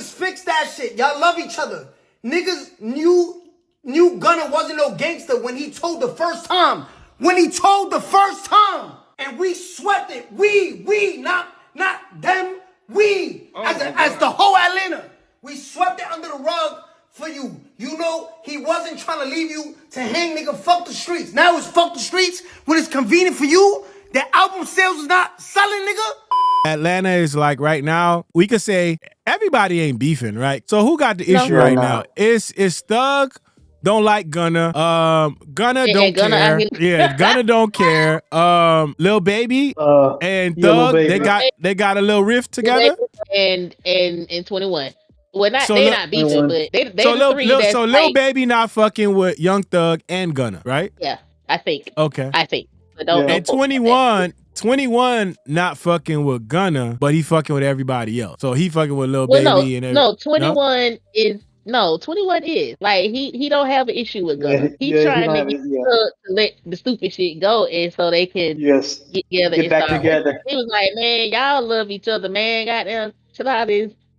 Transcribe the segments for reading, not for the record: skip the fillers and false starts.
niggas fix that shit. Y'all love each other. Niggas knew Gunna wasn't no gangster when he told the first time. And we swept it. We, not them. We, as the whole Atlanta. We swept it under the rug for you. You know, he wasn't trying to leave you to hang, nigga. Fuck the streets. Now it's fuck the streets when it's convenient for you. The album sales is not selling, nigga. Atlanta is like right now, we could say everybody ain't beefing, right? So who got the issue right now? It's Thug don't like Gunna. Gunna don't care. Yeah, Gunna don't care. Lil Baby and Thug, they got a little rift together. And 21. Well, they not beefing, but they the three that's so Lil Baby not fucking with Young Thug and Gunna, right? Yeah, I think. Okay. I think. But don't and 21 not fucking with Gunna, but he fucking with everybody else. So he fucking with Lil Baby and everybody. 21 is. No, 21 is. Like, he don't have an issue with Gunna. He's trying to let the stupid shit go, and so they can get together. Get back together. He was like, man, y'all love each other, man. Goddamn, chill out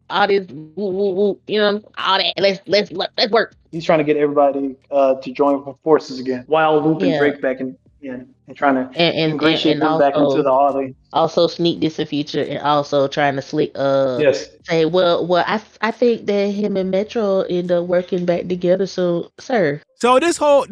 all this woo woo woo, you know, all that. Let's work. He's trying to get everybody to join forces again, while looping Drake back in. And trying to ingratiate them back into the audience. Also sneak this in future, and also trying to slick say, well, I think that him and Metro end up working back together. So, sir. So this whole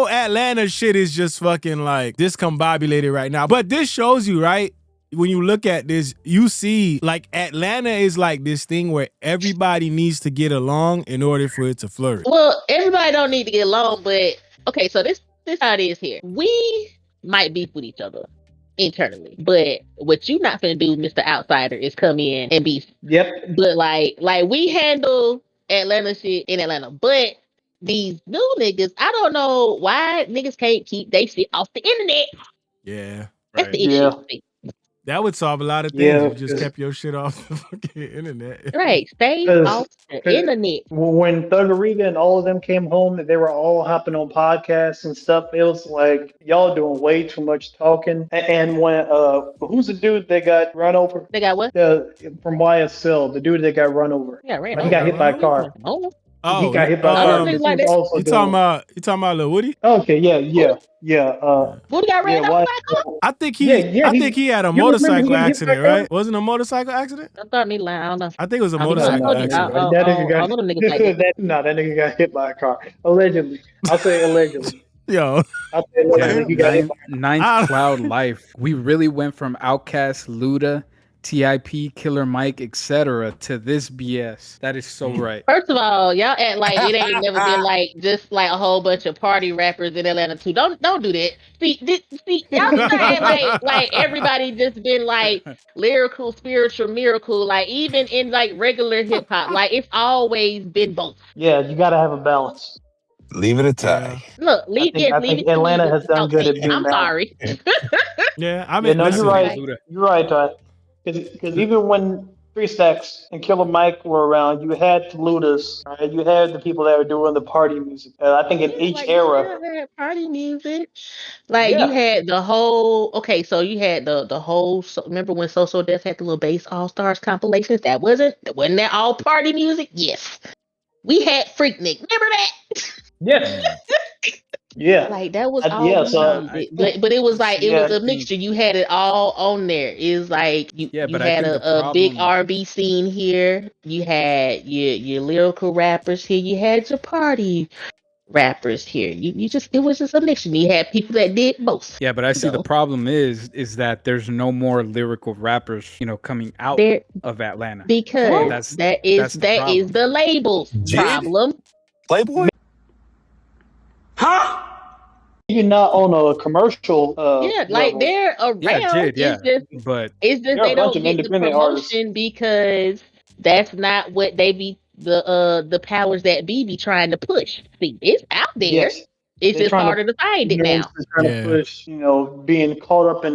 Atlanta shit is just fucking like discombobulated right now. But this shows you, right? When you look at this, you see like Atlanta is like this thing where everybody needs to get along in order for it to flourish. Well, everybody don't need to get along, but okay, so this how it is here. We might beef with each other internally, but what you not gonna do, Mr. Outsider, is come in and beef. Yep. But like we handle Atlanta shit in Atlanta, but these new niggas, I don't know why niggas can't keep they shit off the internet. Yeah, that's the issue. That would solve a lot of things if you just kept your shit off the fucking internet. Right, stay off the internet. When Thuggerita and all of them came home, they were all hopping on podcasts and stuff. It was like, y'all doing way too much talking. And when, who's the dude that got run over? They got what? From YSL, the dude that got run over. Yeah, right. He got hit by a car. Oh, he got hit by a car. You talking about Lil Woody? Okay, yeah. Woody got ran over by a car? I think he had a motorcycle accident, right? Wasn't it a motorcycle accident? I thought me lying. I don't know. I think it was a motorcycle accident. That nigga got hit by a car. Allegedly. I'll say allegedly. Yo. I'll say allegedly. He got hit by a car. Ninth Cloud Life. We really went from Outkast, Luda, TIP, Killer Mike, etc. to this BS. That is so right. First of all, y'all act like it ain't never been like just like a whole bunch of party rappers in Atlanta too. Don't do that. See, y'all just act like everybody just been like lyrical, spiritual, miracle. Like even in like regular hip hop, like it's always been both. Yeah, you gotta have a balance. Leave it a tie. Look, I think Atlanta has done good at doing I'm sorry. Yeah, I mean, you're right. You're right, Todd. Because even when 3 Stacks and Killer Mike were around, you had the Ludas, right? You had the people that were doing the party music. I think in each era, you had party music, like you had the whole. Okay, so you had the whole. Remember when So Death had the little bass All Stars compilations? Wasn't that all party music? Yes, we had Freaknik. Remember that? Yes. Yeah, like that was all but it was like it was a mixture. You had it all on there. It was like you had a big R&B scene here. You had your lyrical rappers here. You had your party rappers here. It was just a mixture. You had people that did both. Yeah, but I see the problem is that there's no more lyrical rappers, coming out of Atlanta because that is the label's problem. Playboy. Huh? You're not on a commercial. Like they're around. But it's just they don't get the promotion because that's not what they be the powers that be trying to push. See, it's out there. Yes. It's just harder to find it now. Trying to push, being caught up in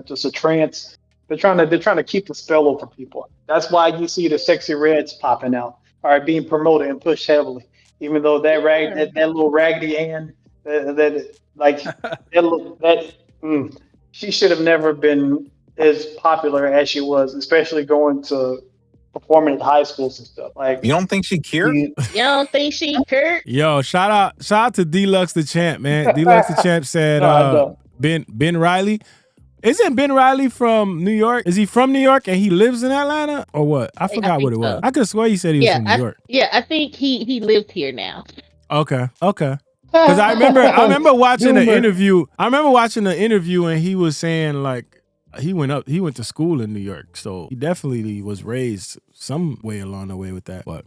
just a trance. They're trying to keep the spell over people. That's why you see the Sexy Reds popping out, being promoted and pushed heavily. Even though that little Raggedy Ann, she should have never been as popular as she was, especially going to performing at high schools and stuff. Like, You don't think she cured? You don't think she Kurt? Yo, shout out to Deluxe the Champ, man. Deluxe the Champ said No, I don't. Ben Riley. Isn't Ben Riley from New York? Is he from New York and he lives in Atlanta or what? I forgot what it was. I could swear he said he was from New York. Yeah, I think he lived here now. Okay. Because I remember watching an interview. I remember watching the interview and he was saying like he went to school in New York, so he definitely was raised some way along the way with that. But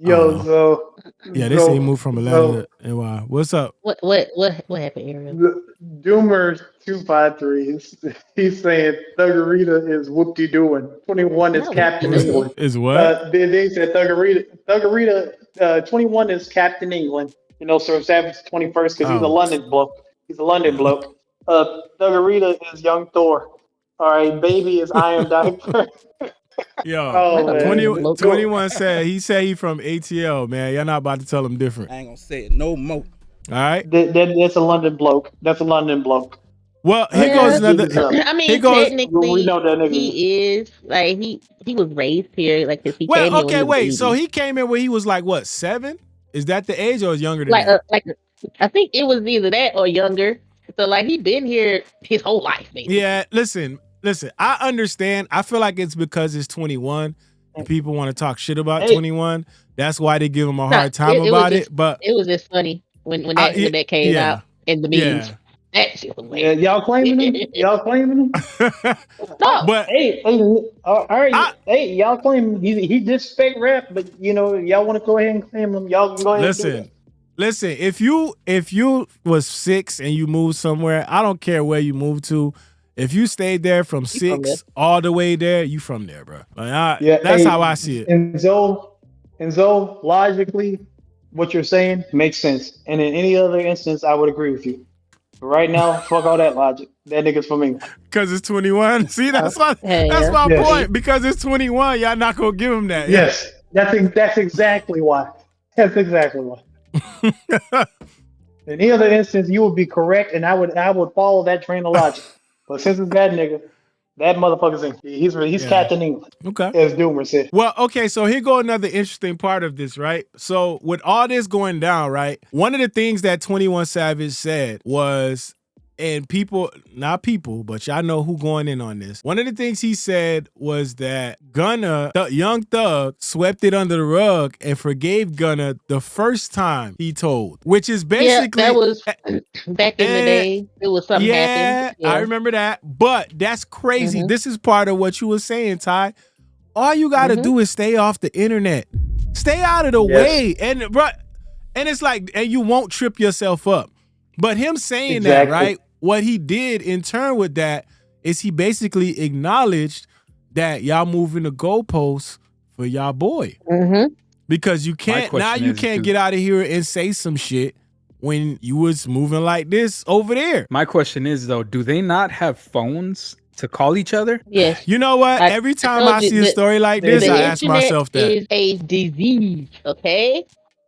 so yeah, they say he moved from Atlanta to NY. What's up? What happened, Ariel? Doomer 253. He's saying Thuggerita is whoop-de doing. 21 is Captain England. Is what? They said Thuggerita 21 is Captain England. You know, Sir Savage 21st because he's a London bloke. Thuggerita is Young Thor. All right, Baby is Iron Diaper. Yo, 21 said he from ATL, man. Y'all not about to tell him different. I ain't gonna say it no more. All right. That's a London bloke. Well, here goes another. I mean, technically, we know that nigga. He is like he was raised here, like because he came here. Okay, wait. So he came in when he was like what, 7? Is that the age or is younger than that? I think it was either that or younger. So like he been here his whole life, basically. Yeah, listen. I understand. I feel like it's because it's 21 and people want to talk shit about 21. That's why they give him a hard time about it. But it was just funny when that came out in the meetings. Yeah. That shit was weird. Y'all claiming him? No. But hey, all right. Hey, y'all claim he just fake rap, but you know y'all want to go ahead and claim him. Y'all can go ahead. Listen. If you was 6 and you moved somewhere, I don't care where you moved to. If you stayed there from 6 all the way there, you from there, bro. Like, that's how I see it. And Zoe, logically, what you're saying makes sense. And in any other instance, I would agree with you. But right now, fuck all that logic. That nigga's for me. Because it's 21. See, that's my point. Because it's 21, y'all not gonna give him that. Yes, that's exactly why. That's exactly why. In any other instance, you would be correct, and I would follow that train of logic. But since it's that nigga, that motherfucker's in. He's Captain England. Okay. As Doomer said. Well, okay, so here go another interesting part of this, right? So with all this going down, right? One of the things that 21 Savage said was, and but y'all know who going in on this. One of the things he said was that Young Thug swept it under the rug and forgave Gunna the first time he told, which is basically that was back in the day. It was something happened. Yeah, I remember that. But that's crazy. Mm-hmm. This is part of what you were saying, Ty. All you got to do is stay off the internet. Stay out of the way. And it's like, and you won't trip yourself up. But him saying that, right? What he did in turn with that is he basically acknowledged that y'all moving the goalposts for y'all boy. Mm-hmm. Because you can't get out of here and say some shit when you was moving like this over there. My question is though, do they not have phones to call each other? Yes. You know what? Every time I see a story like this, I ask myself that. It is a disease, okay?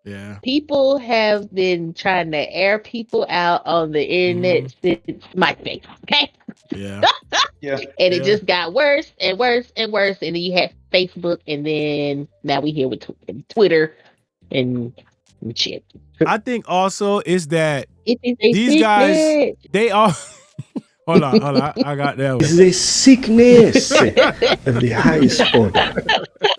Yeah. People have been trying to air people out on the internet since MySpace, okay? Yeah. And it just got worse and worse and worse. And then you had Facebook, and then now we here with Twitter and shit. I think also is that these guys, they all... Hold on. I got that one. It's a sickness of the highest order.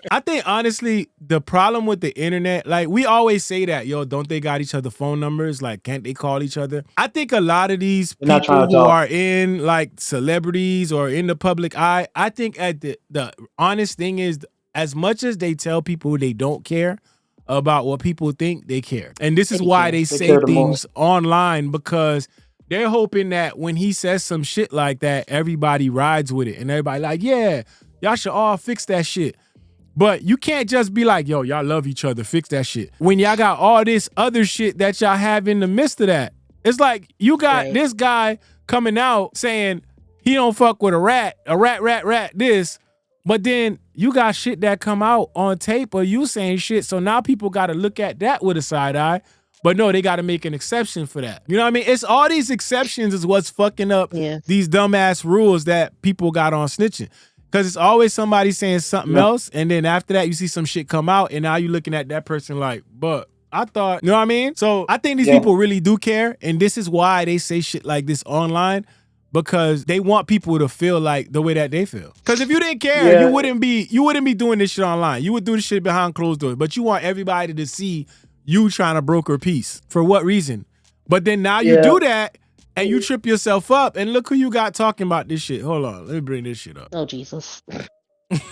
I think, honestly, the problem with the internet, like, we always say that, don't they got each other phone numbers? Like, can't they call each other? I think a lot of these people who are in, like, celebrities or in the public eye, I think at the honest thing is, as much as they tell people they don't care about what people think, they care. And this is why they say things online, because they're hoping that when he says some shit like that, everybody rides with it. And everybody like, yeah, y'all should all fix that shit. But you can't just be like, yo, y'all love each other, fix that shit. When y'all got all this other shit that y'all have in the midst of that. It's like you got this guy coming out saying he don't fuck with a rat this. But then you got shit that come out on tape or you saying shit. So now people got to look at that with a side eye. But no, they got to make an exception for that. You know what I mean? It's all these exceptions is what's fucking up these dumbass rules that people got on snitching. Because it's always somebody saying something else, and then after that, you see some shit come out, and now you looking at that person like, but I thought, you know what I mean? So I think these people really do care, and this is why they say shit like this online, because they want people to feel like the way that they feel. Because if you didn't care, you wouldn't be doing this shit online. You would do this shit behind closed doors, but you want everybody to see you trying to broker peace. For what reason? But then now you do that, and you trip yourself up, and look who you got talking about this shit. Hold on, let me bring this shit up. Oh, Jesus. That's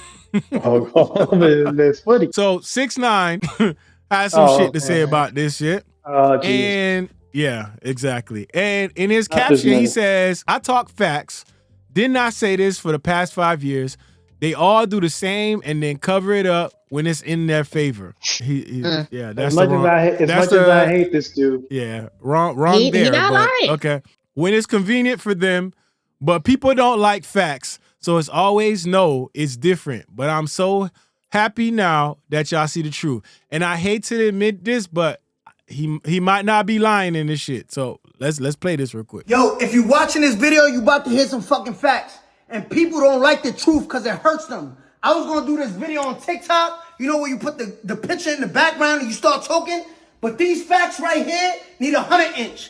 funny. So 6ix9ine has some shit to say about this shit. And yeah, exactly. And in his caption, he says, I talk facts. Didn't I say this for the past 5 years? They all do the same and then cover it up when it's in their favor. Yeah, that's as much as I hate this dude. Yeah, wrong there. But, okay. When it's convenient for them, but people don't like facts. So it's always no, it's different. But I'm so happy now that y'all see the truth. And I hate to admit this, but he might not be lying in this shit. So let's play this real quick. Yo, if you watching this video, you about to hear some fucking facts. And people don't like the truth because it hurts them. I was going to do this video on TikTok, you know, where you put the picture in the background and you start talking. But these facts right here need 100-inch.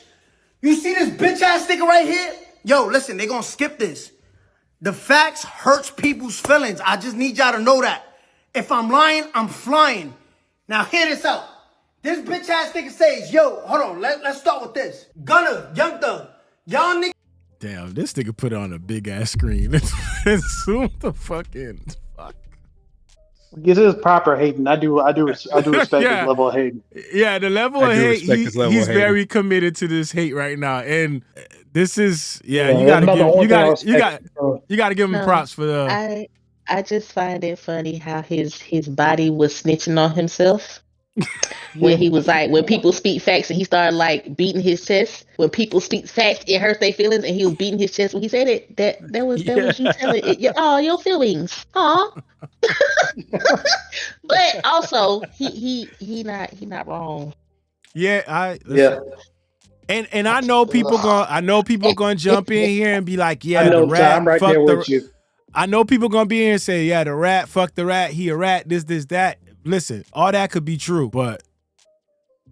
You see this bitch ass sticker right here? Yo, listen, they going to skip this. The facts hurts people's feelings. I just need y'all to know that. If I'm lying, I'm flying. Now hear this out. This bitch ass nigga says, yo, hold on, let's start with this. Gunna, Young Thug, y'all niggas. Damn, this nigga put it on a big ass screen. Let's zoom the fuck in. Fuck. This is proper hating. I do respect his level of hating. Yeah, the level of hate. He's very committed to this hate right now, and this is you gotta give him props for the. I just find it funny how his body was snitching on himself. When he was like, when people speak facts, and he started like beating his chest. When people speak facts, it hurts their feelings, and he was beating his chest when he said it. That was you telling it. Your feelings. Aw. But also, he not wrong. Yeah, And I know people gonna jump in here and be like, yeah, the rat, I'm right there with you. I know people gonna be here and say, yeah, the rat, fuck the rat, he a rat, this, that. Listen, all that could be true, but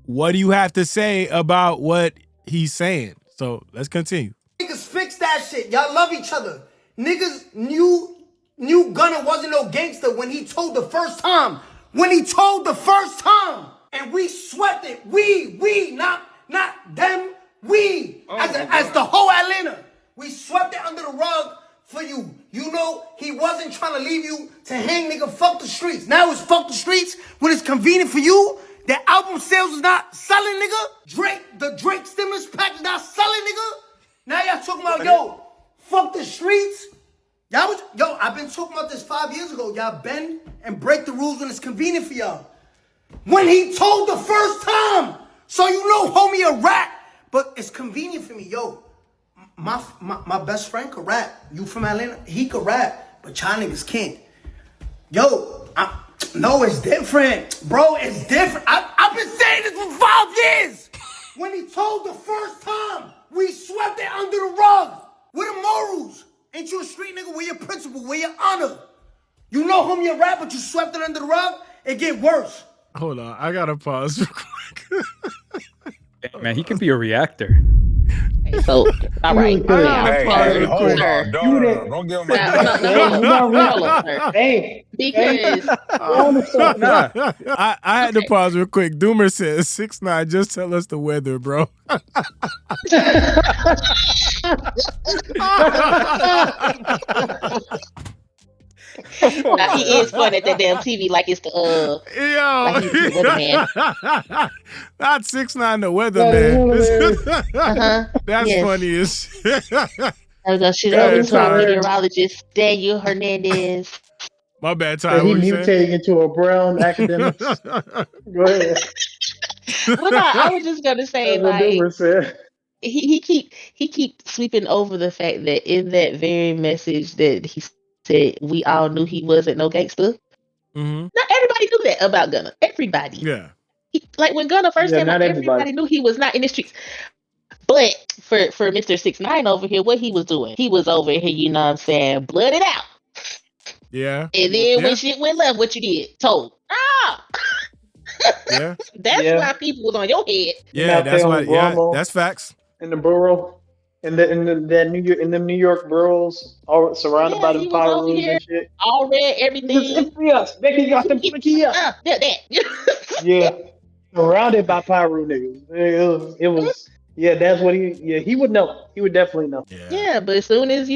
what do you have to say about what he's saying? So let's continue. Niggas fix that shit. Y'all love each other. Niggas knew Gunna wasn't no gangster when he told the first time. And we swept it. We, not them. We, as the whole Atlanta. We swept it under the rug for you. You know, he wasn't trying to leave you to hang, nigga. Fuck the streets. Now it's fuck the streets when it's convenient for you. The album sales is not selling, nigga. The Drake stimulus pack is not selling, nigga. Now y'all talking about, yo, fuck the streets. I've been talking about this 5 years ago. Y'all bend and break the rules when it's convenient for y'all. When he told the first time, so you know, homie, a rat. But it's convenient for me, yo. My best friend could rap. You from Atlanta? He could rap, but y'all niggas can't. Yo, no, it's different, bro. It's different. I've been saying this for 5 years. When he told the first time, we swept it under the rug. Where the morals? Ain't you a street nigga? Where your principle? Where your honor? You know whom you rap, but you swept it under the rug. It get worse. Hold on, I gotta pause real quick. Hey, man, he can be a reactor. So, all right. Hey, hold on. Don't give him No. Hey, because I had to pause real quick. Doomer says 6ix9ine, just tell us the weather, bro. he is fun at that damn TV like it's the like he's the weatherman. Not 6ix9ine, the weatherman. That's funny as shit. I was gonna shoot over to our meteorologist, Daniel Hernandez. My bad, Ty. He mutating into a brown academic. Go ahead. Well, no, I was just gonna say, like, he keep sweeping over the fact that in that very message that he said we all knew he wasn't no gangster. Mm-hmm. Not everybody knew that about Gunna. Everybody. Yeah. Like when Gunna first came out, everybody knew he was not in the streets. But for Mr. 6ix9ine over here, what he was doing, he was over here, you know what I'm saying, blooded out. Yeah. And then when shit went left, what you did? Told. Yeah. That's why people was on your head. Yeah, that's why. Yeah, that's facts. In the borough, in that New York boroughs, all surrounded by the He was power over rooms here, and shit. all red, everything. Yeah, surrounded by power room niggas. It was. Yeah, that's what he would know. He would definitely know. Yeah, but as soon as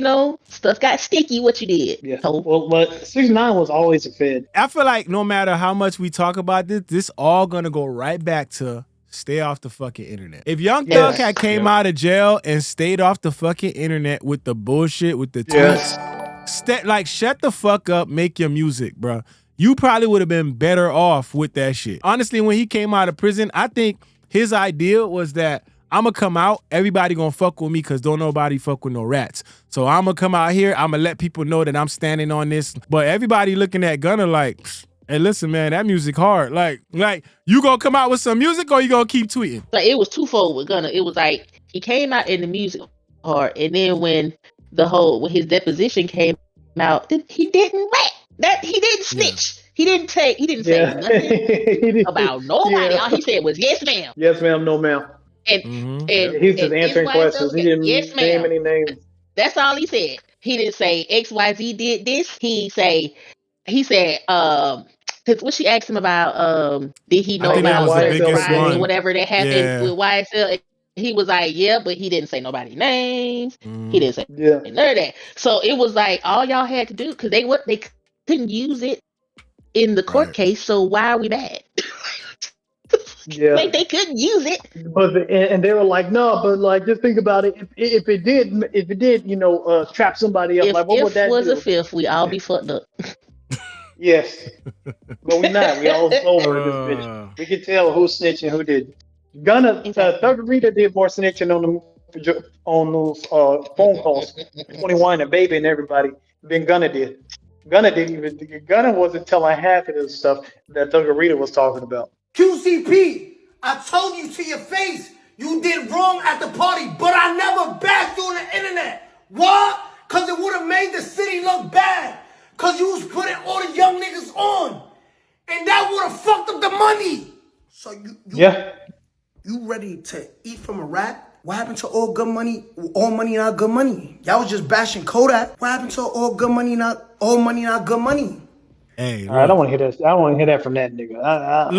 stuff got sticky, what you did? Yeah. Well, but 6ix9ine was always a Fed. I feel like no matter how much we talk about this all gonna go right back to stay off the fucking internet. If Young Thug had came out of jail and stayed off the fucking internet with the bullshit, with the tweets, shut the fuck up, make your music, bro. You probably would have been better off with that shit. Honestly, when he came out of prison, I think his idea was that I'm gonna come out, everybody gonna fuck with me because don't nobody fuck with no rats. So I'm gonna come out here, I'm gonna let people know that I'm standing on this. But everybody looking at Gunna like, hey, listen, man, that music hard. Like you gonna come out with some music or you gonna keep tweeting? Like it was twofold with Gunna. It was like he came out in the music hard, and then when his deposition came out, he didn't rap. That he didn't snitch. Yeah. He didn't say nothing about nobody. All he said was yes, ma'am. Yes, ma'am. No, ma'am. And he's just answering questions. He didn't name any names. That's all he said. He didn't say XYZ did this. He said, because what she asked him about, did he know about certain whatever that happened with YSL? He was like, yeah, but he didn't say nobody's names. He didn't say none of that. So it was like all y'all had to do, because they couldn't use it in the court case. So why are we mad? Yeah, like they couldn't use it, but and they were like, no, but like just think about it. If it did, trap somebody up, like what would that do? If was a fifth, we all be fucked up. Yes, but we not. We all over this bitch. We can tell who's snitching, who did. Gunna, Thug Rita did more snitching on those phone calls, 21 and Baby and everybody than Gunna did. Gunna wasn't telling half of the stuff that Thug Rita was talking about. QCP, I told you to your face you did wrong at the party, but I never bashed you on the internet. Why? Because it would have made the city look bad. Because you was putting all the young niggas on. And that would have fucked up the money. So you ready to eat from a rat? What happened to all good money? All money, not good money. Y'all was just bashing Kodak. What happened to all good money, not good money? Hey, I don't want to hear that. I don't want to hear that from that nigga. I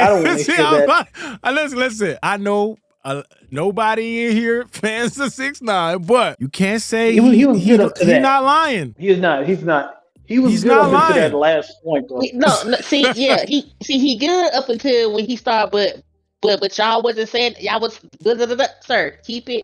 don't want to hear that. Listen. I know nobody in here fans of 6ix9ine, but you can't say he's not lying. He is not. He's not. He was good up until that last point, though. He good up until when he started, but y'all wasn't saying y'all was sir. Keep it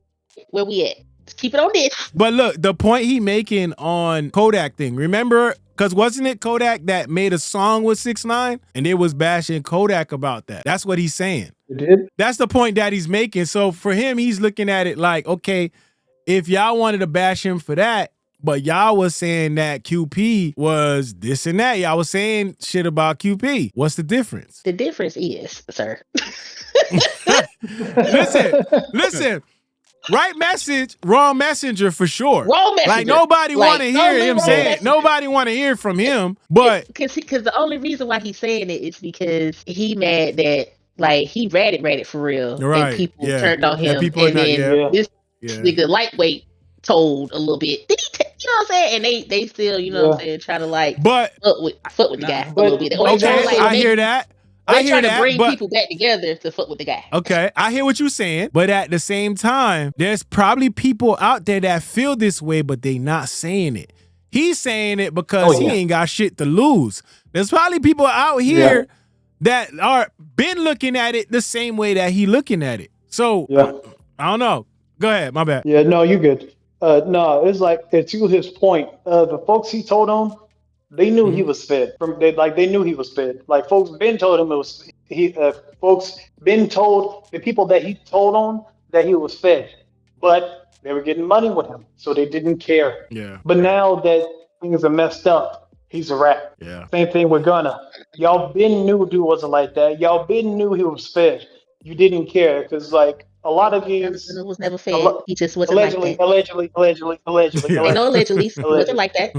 where we at. Keep it on this. But look, the point he making on Kodak thing. Remember? Because wasn't it Kodak that made a song with 6ix9ine? And they was bashing Kodak about that. That's what he's saying. It did? That's the point that he's making. So for him, he's looking at it like, okay, if y'all wanted to bash him for that, but y'all was saying that QP was this and that. Y'all was saying shit about QP. What's the difference? The difference is, sir. Listen. Right message, wrong messenger for sure. Wrong messenger. Like nobody want to hear him saying it. Nobody want to hear from him. But because the only reason why he's saying it is because he mad that like he ratted for real, and people turned on him. And then this nigga lightweight told a little bit. Did he? You know what I'm saying? And they still, you know what I'm saying, try to like fuck with the guy a little bit. Okay, I hear that. They trying to bring people back together to fuck with the guy. Okay, I hear what you're saying, but at the same time, there's probably people out there that feel this way, but they not saying it. He's saying it because he ain't got shit to lose. There's probably people out here that are been looking at it the same way that he looking at it. So I don't know. Go ahead, my bad. Yeah, no, you good. No, it's like to his point. The folks he told on, they knew he was fed. They knew he was fed. Like folks been told him it was folks been told the people that he told on that he was fed, but they were getting money with him, so they didn't care. Yeah. But now that things are messed up, he's a rat. Yeah. Same thing with Gunna. Y'all been knew dude wasn't like that. Y'all been knew he was fed. You didn't care because like a lot of these It was never fed. He just wasn't allegedly, like that. allegedly. Ain't no allegedly. It wasn't like that.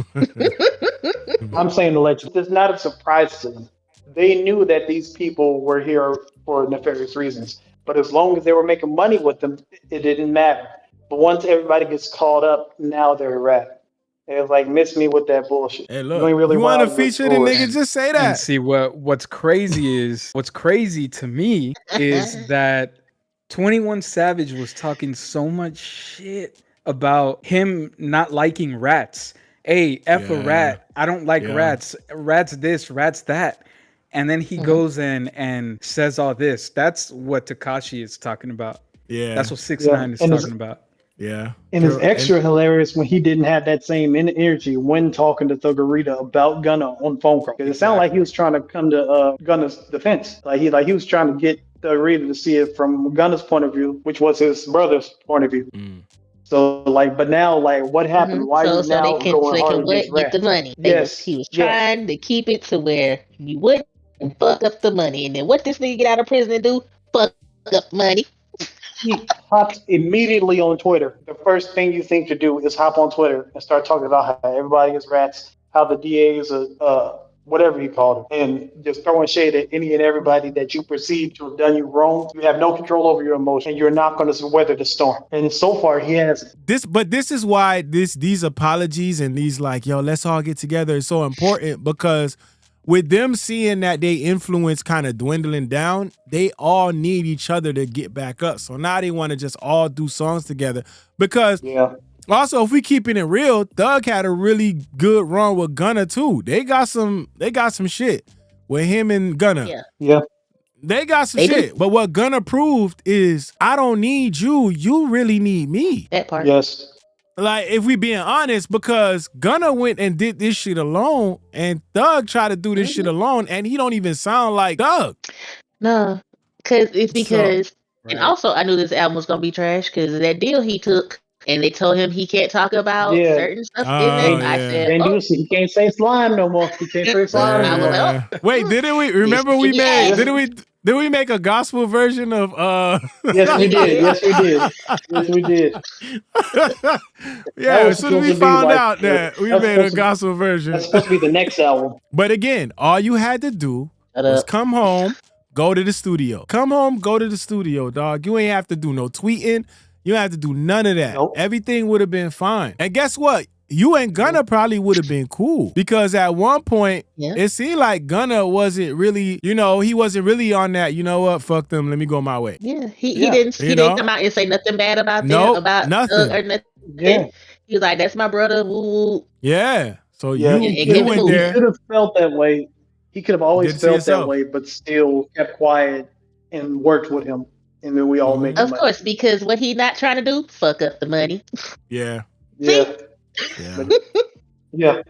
I'm saying allegedly. It's not a surprise to them. They knew that these people were here for nefarious reasons. But as long as they were making money with them, it didn't matter. But once everybody gets caught up, now they're rat. It was like, miss me with that bullshit. Hey, You look, ain't really you want to riding with feature the scores. nigga? Just say And that. see what's crazy to me is that 21 Savage was talking so much shit about him not liking rats. Hey, F a rat. I don't like rats. Rats this, rats that. And then he goes in and says all this. That's what Tekashi is talking about. Yeah. That's what 6ix9ine is talking about. Yeah. And it's extra hilarious when he didn't have that same energy when talking to Thuggerita about Gunna on phone call. It sounded like he was trying to come to Gunna's defense. Like he was trying to get Thuggerita to see it from Gunna's point of view, which was his brother's point of view. So but now what happened? Why are you now going hard against get the money? He was trying to keep it to where you wouldn't fuck up the money. And then what this nigga get out of prison and do? Fuck up money. He hopped immediately on Twitter. The first thing you think to do is hop on Twitter and start talking about how everybody is rats, how the DAs are whatever he called them, and just throwing shade at any and everybody that you perceive to have done you wrong. You have no control over your emotions, and you're not going to weather the storm. And so far, he has. This is why these apologies and these let's all get together is so important, because with them seeing that they influence kind of dwindling down, they all need each other to get back up. So now they want to just all do songs together. Because also, if we keeping it real, Thug had a really good run with Gunna too. They got some shit with him and Gunna. Yeah. They got some shit. But what Gunna proved is, I don't need you. You really need me. That part. Yes. Like, if we being honest, because Gunna went and did this shit alone, and Thug tried to do this shit alone, and he don't even sound like Thug. No, because and also I knew this album was gonna be trash because of that deal he took, and they told him he can't talk about certain stuff in it. I said, he can't say slime no more. He can't say slime no more. Wait, didn't we? Remember we made? Did we make a gospel version of? Yes, we did. Yes, we did. Yes, we did. Yeah, as soon as we found out that we made a gospel version, that's supposed to be the next album. But again, all you had to do was come home, go to the studio. Come home, go to the studio, dog. You ain't have to do no tweeting. You don't have to do none of that. Nope. Everything would have been fine. And guess what? You and Gunna probably would have been cool, because at one point it seemed like Gunna wasn't really, he wasn't really on that. You know what? Fuck them. Let me go my way. Yeah, he didn't come out and say nothing bad about them, about nothing. Or nothing. Yeah, he was like, "That's my brother." Woo. Yeah. So you went there. He could have felt that way. He could have always felt that way, but still kept quiet and worked with him, and then we all make. Of course, because what he not trying to do, fuck up the money. Yeah. Yeah. Yeah,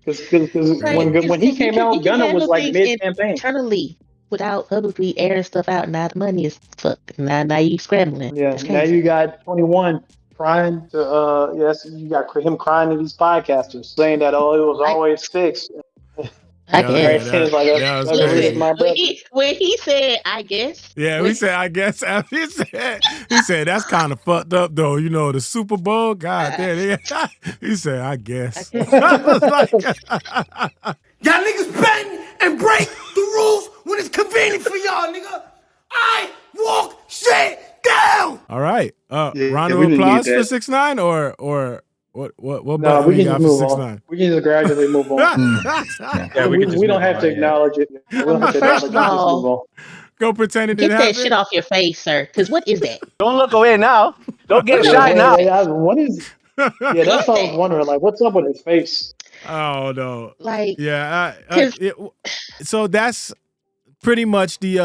because when he came out, Gunna was like mid-campaign. Internally, without publicly airing stuff out, now the money is fucked. Now you scrambling. Yeah, now you got 21 crying to you got him crying to these podcasters, saying that it was always fixed. I guess. When he said, I guess. Yeah, we said, I guess. He said, that's kind of fucked up, though. The Super Bowl? God damn. He said, I guess. Y'all niggas bend and break the rules when it's convenient for y'all, nigga. I walk shit down. All right. Round of applause for 6ix9ine or what no, we can got just for move 6ix9ine? on. We can just gradually move on. We don't have to acknowledge it. We don't have to acknowledge it. Just move on. Go pretend it didn't happen. Get that shit off your face, sir. Because what is that? Don't look away now. Don't get shy now. What is? Yeah, that's what I was wondering. Like, what's up with his face? Oh no. Like, so that's pretty much the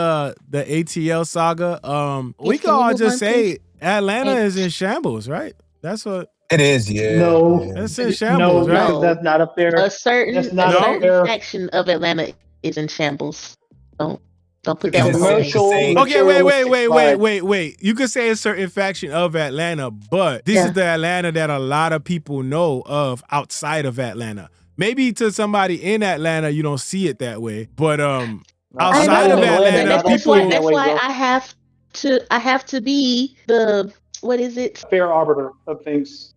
ATL saga. We can all just say Atlanta is in shambles, right? That's what it is. Yeah. No, it's in shambles, right? No, that's not a fair. A certain section of Atlanta is in shambles. Don't put that on commercial. Okay, wait. You could say a certain faction of Atlanta, but this is the Atlanta that a lot of people know of outside of Atlanta. Maybe to somebody in Atlanta, you don't see it that way, but outside of Atlanta, that's why I have to be the, what is it? Fair arbiter of things.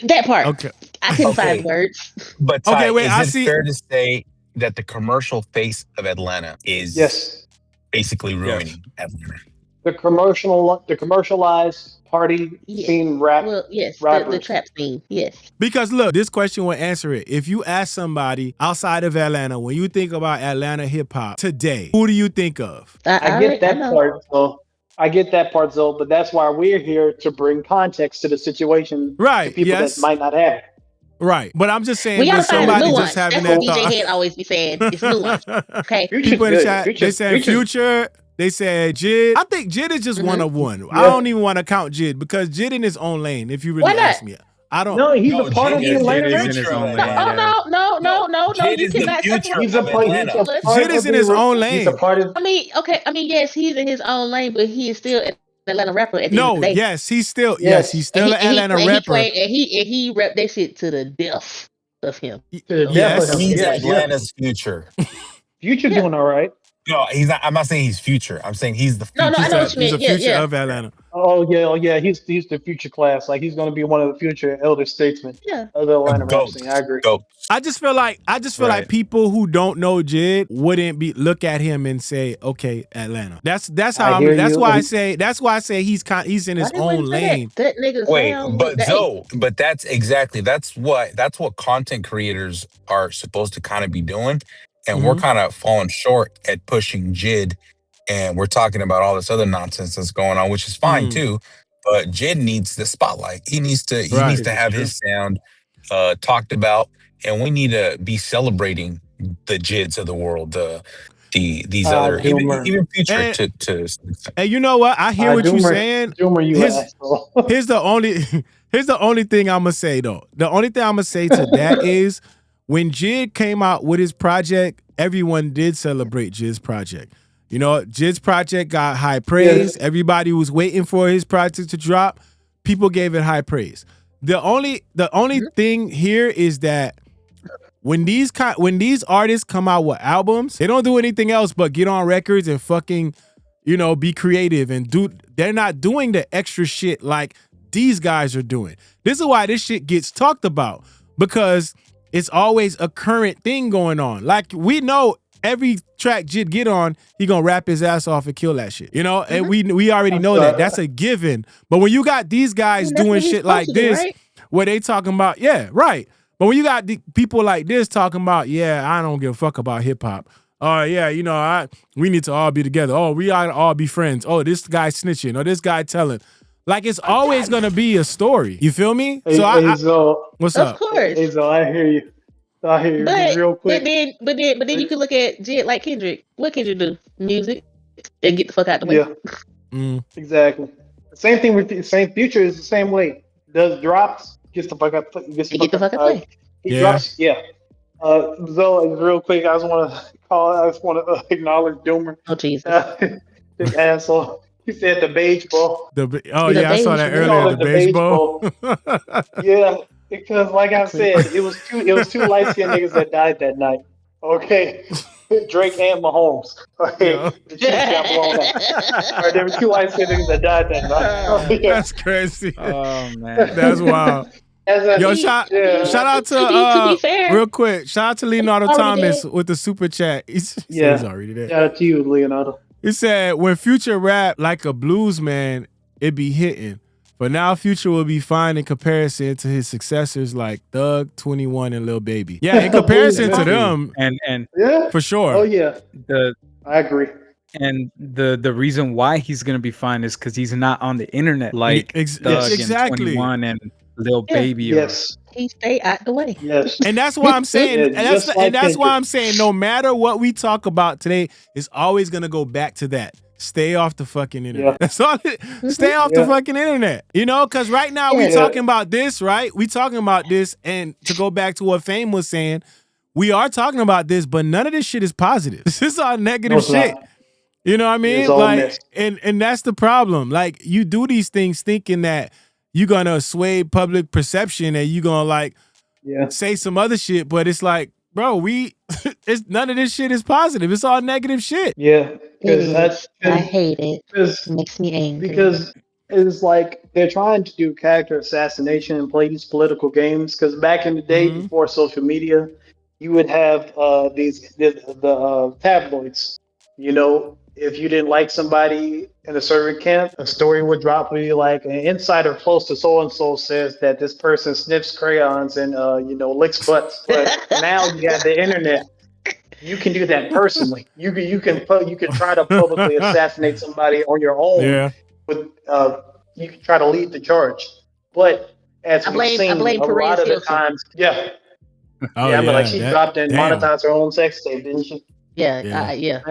That part. Okay. I couldn't find words. But Okay, Ty, wait, I is it see. fair to say that the commercial face of Atlanta is Yes. basically ruining Atlanta? The commercialized party scene rap. Well, yes, the rappers. trap scene. Yes. Because look, this question will answer it. If you ask somebody outside of Atlanta, when you think about Atlanta hip hop today, who do you think of? I get that part, though. I get that part, Zoe, but that's why we're here to bring context to the situation Right. to people that might not have it. Right. But I'm just saying, We gotta with find a somebody nuance. just having That's that what DJ thought. Head always be saying. It's nuance. Okay. People in the chat, they said Future. They said Jid. I think Jid is just one of one. Yeah. I don't even want to count Jid because Jid in his own lane, if you really ask me. I don't. No, he's a part of the Atlanta rap. No. Jid You is the cannot future separate. He's a part Jid is in his own lane. He's a part of. I mean, yes, he's in his own lane, but he is still an Atlanta rapper at the end of the day. Yes, he's still an Atlanta rapper. And he rep that shit to the death of him. Yes, he's Atlanta's future. Future doing all right. No, he's not. I'm not saying he's future. I'm saying he's the future. No, I know what you mean. He's the future of Atlanta. Oh yeah. He's the future class. Like he's going to be one of the future elder statesmen of the Atlanta rap scene. I agree. I just feel like people who don't know Jid wouldn't look at him and say, okay, Atlanta. That's how that's why I say he's in his own lane. That nigga. But that's what content creators are supposed to kind of be doing. And we're kind of falling short at pushing Jid, and we're talking about all this other nonsense that's going on, which is fine too. But Jid needs the spotlight. He needs to have his sound talked about, and we need to be celebrating the Jids of the world, these other even Future to. And you know what? I hear what you're saying. Here's the only thing I'm gonna say though. The only thing I'm gonna say to that is, when Jid came out with his project, everyone did celebrate Jid's project. You know, Jid's project got high praise. Yeah. Everybody was waiting for his project to drop. People gave it high praise. The only thing here is that when these artists come out with albums, they don't do anything else but get on records and fucking, be creative and they're not doing the extra shit like these guys are doing. This is why this shit gets talked about, because it's always a current thing going on. Like, we know every track Jid get on, he gonna rap his ass off and kill that shit. And we already know that. That's a given. But when you got these guys doing shit like this, right? Where they talking about, yeah, right. But when you got people like this talking about, yeah, I don't give a fuck about hip hop. Yeah, we need to all be together. Oh, we ought to all be friends. Oh, this guy snitching. Oh, this guy telling. Like, it's always gonna be a story. You feel me? What's up? Of course. Hey, I hear you. But, real quick. But then you can look at Jid like Kendrick. What Kendrick do? Music. And get the fuck out the way. Yeah. Exactly. The same thing with Future is the same way. Does drops, gets the fuck out the way. He drops, yeah. Zoe, real quick, I just want to acknowledge Doomer. Oh Jesus. This asshole. He said the beige bowl. I saw that earlier. The beige bowl. Yeah, because like I said, it was two light skinned niggas that died that night. Okay, Drake and Mahomes. Okay, the Chiefs got blown out. Right, there were two light skinned niggas that died that night. That's crazy. Oh man, that's wild. Shout out to be fair, real quick. Shout out to Leonardo Thomas with the super chat. He's already there. Shout out to you, Leonardo. He said, when Future rap like a blues man, it be hitting. But now Future will be fine in comparison to his successors like Thug, 21, and Lil Baby. Yeah, in comparison to them, and for sure. Oh yeah, I agree. And the reason why he's gonna be fine is because he's not on the internet like Thug and 21 and Lil Baby. Yes. He stay out the way. Yes. And that's why I'm saying, that's why I'm saying, no matter what we talk about today, it's always gonna go back to that. Stay off the fucking internet. Yeah. That's all. Stay off the fucking internet. Because right now we talking about this, right? We talking about this, and to go back to what Fame was saying, we are talking about this, but none of this shit is positive. This is all negative shit. Not. You know what I mean? Like, and that's the problem. Like, you do these things thinking that you're gonna sway public perception and you're gonna say some other shit, but it's like, bro, it's none of this shit is positive. It's all negative shit. Yeah, I hate it. It makes me angry. Because it's like they're trying to do character assassination and play these political games. Because back in the day, before social media, you would have the tabloids. You know, if you didn't like somebody in a certain camp, a story would drop where you like an insider close to so and so says that this person sniffs crayons and licks butts. But now you have the internet. You can do that personally. You can try to publicly assassinate somebody on your own. Yeah. But you can try to lead the charge. But as we've seen, a lot of the times, like she dropped and monetized her own sex tape, didn't she? I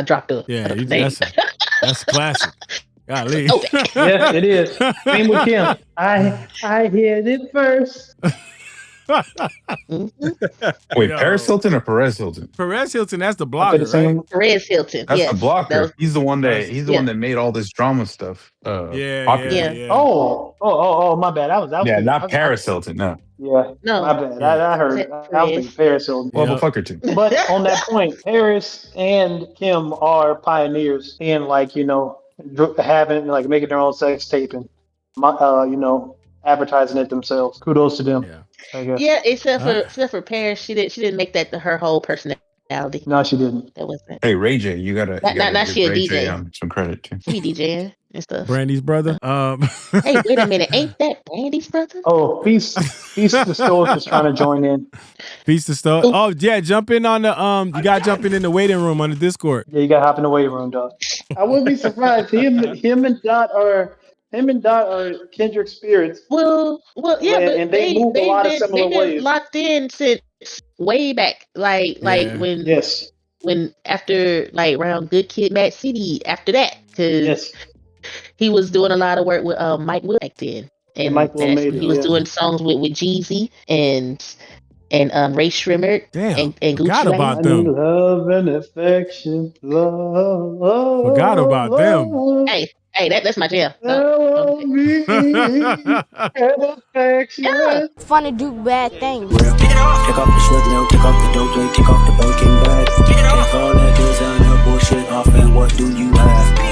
dropped her. Yeah, that's classic. Golly. Yeah, it is. Same with Kim. I hit it first. Wait, Paris Hilton or Perez Hilton? Perez Hilton, that's the blogger, right? Perez Hilton. That's the blocker. He's the one that made all this drama stuff. Yeah. Oh, my bad. Not Paris Hilton. No. Yeah. No. My bad. I heard. I was thinking Paris Hilton. Well, the fucker too. But on that point, Paris and Kim are pioneers in having making their own sex tape and advertising it themselves. Kudos to them. Yeah, except for Paris, she didn't make that her whole personality. No, she didn't. That wasn't. Hey, Ray J, you gotta give she a Ray DJ. J some credit too. She be DJing and stuff. Brandy's brother. Hey, wait a minute, ain't that Brandy's brother? Oh, Feast the Stoic is trying to join in. Feast the Stoic. Oh yeah, jump in on the you gotta jump in the waiting room on the Discord. Yeah, you gotta hop in the waiting room, dog. I wouldn't be surprised. Him and Dot are kindred spirits. Well, yeah, and they move a lot of similar ways. Locked in since way back, when after around Good Kid, Mad City. After that, because he was doing a lot of work with Mike Will back then, and Mike Will he was doing songs with Jeezy and Ray Shrimmer. Damn, and Gucci forgot about them. Love and affection, love. Forgot about them. Hey, that's my jam. It's fun to do bad things. Take off the sweat, take off the dope, take off the Birkin bag. Take all that designer bullshit off, and what do you have?